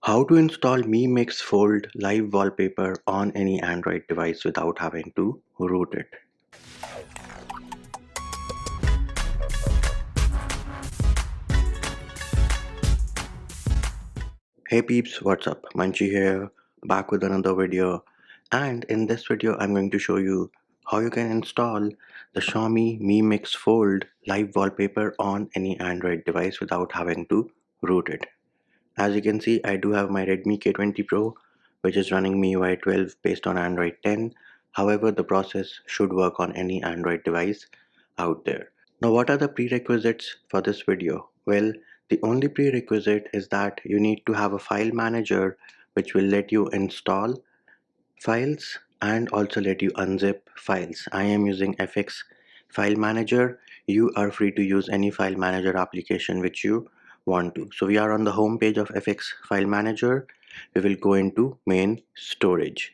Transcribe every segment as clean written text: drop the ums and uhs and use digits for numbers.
How to install Mi Mix Fold live wallpaper on any Android device without having to root it. Hey peeps, what's up? Manchi here, back with another video. And in this video, I'm going to show you how you can install the Xiaomi Mi Mix Fold live wallpaper on any Android device without having to root it. As you can see, I do have my Redmi K20 Pro, which is running MIUI 12 based on Android 10. However, the process should work on any Android device out there. Now, what are the prerequisites for this video? Well, the only prerequisite is that you need to have a file manager which will let you install files and also let you unzip files. I am using FX File Manager. You are free to use any file manager application which you want to. So we are on the home page of FX File Manager. We will go into main storage,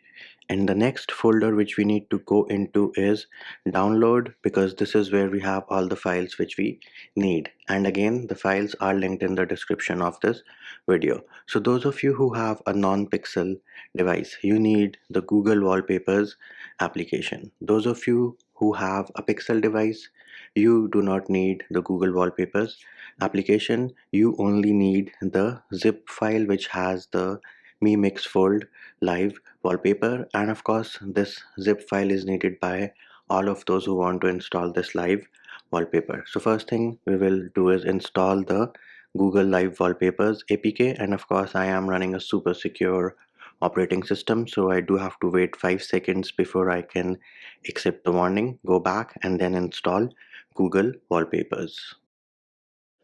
and the next folder which we need to go into is download, because this is where we have all the files which we need. And again, the files are linked in the description of this video. So those of you who have a non-pixel device, you need the Google Wallpapers application. Those of you who have a pixel device, you do not need the Google Wallpapers application. You only need the zip file which has the Mi Mix Fold live wallpaper, and of course this zip file is needed by all of those who want to install this live wallpaper. So first thing we will do is install the Google Live Wallpapers APK, and of course I am running a super secure operating system, so I do have to wait 5 seconds before I can accept the warning, go back and then install Google Wallpapers.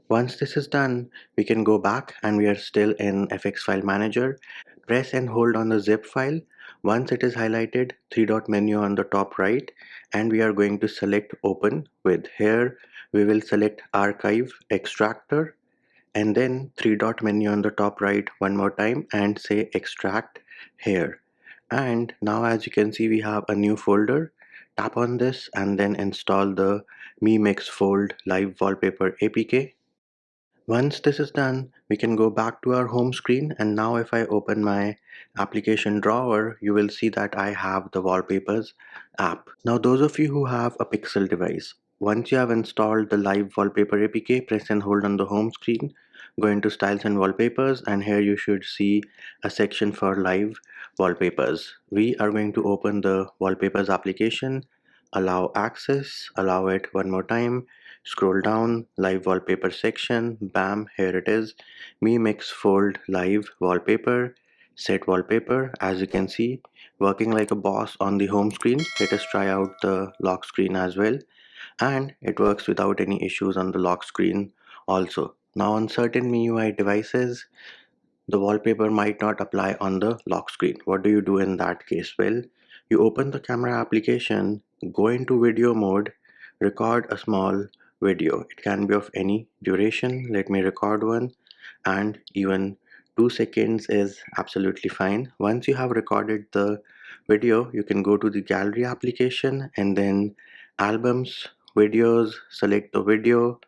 Once this is done, we can go back and we are still in FX File Manager. Press and hold on the zip file. Once it is highlighted, three dot menu on the top right, and we are going to select Open With. Here we will select Archive Extractor, and then three dot menu on the top right one more time and say Extract here. And now as you can see, we have a new folder. Tap on this and then install the Mi Mix Fold Live Wallpaper APK. Once this is done, we can go back to our home screen, and now if I open my application drawer, you will see that I have the Wallpapers app. Now those of you who have a Pixel device, once you have installed the live wallpaper APK, press and hold on the home screen, go into Styles and Wallpapers, and here you should see a section for live wallpapers. We are going to open the Wallpapers application, allow access, allow it one more time. Scroll down, live wallpaper section, bam, here it is, Mi Mix Fold live wallpaper, set wallpaper. As you can see, working like a boss on the home screen. Let us try out the lock screen as well, and it works without any issues on the lock screen also. Now on certain MIUI devices, the wallpaper might not apply on the lock screen. What do you do in that case? Well, you open the camera application, go into video mode, record a small video. It can be of any duration. Let me record one, and even 2 seconds is absolutely fine. Once you have recorded the video, you can go to the gallery application and then albums, videos, select the video,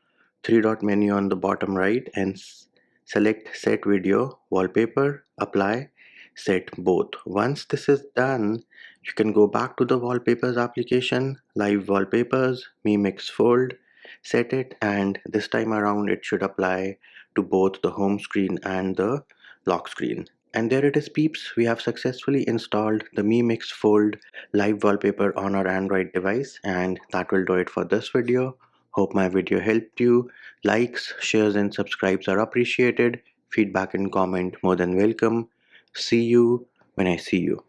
three dot menu on the bottom right, and select set video, wallpaper, apply, set both. Once this is done, you can go back to the wallpapers application, live wallpapers, Mi Mix Fold, set it, and this time around it should apply to both the home screen and the lock screen. And there it is peeps, we have successfully installed the Mi Mix Fold live wallpaper on our Android device, and that will do it for this video. Hope my video helped you. Likes, shares and subscribes are appreciated. Feedback and comment more than welcome. See you when I see you.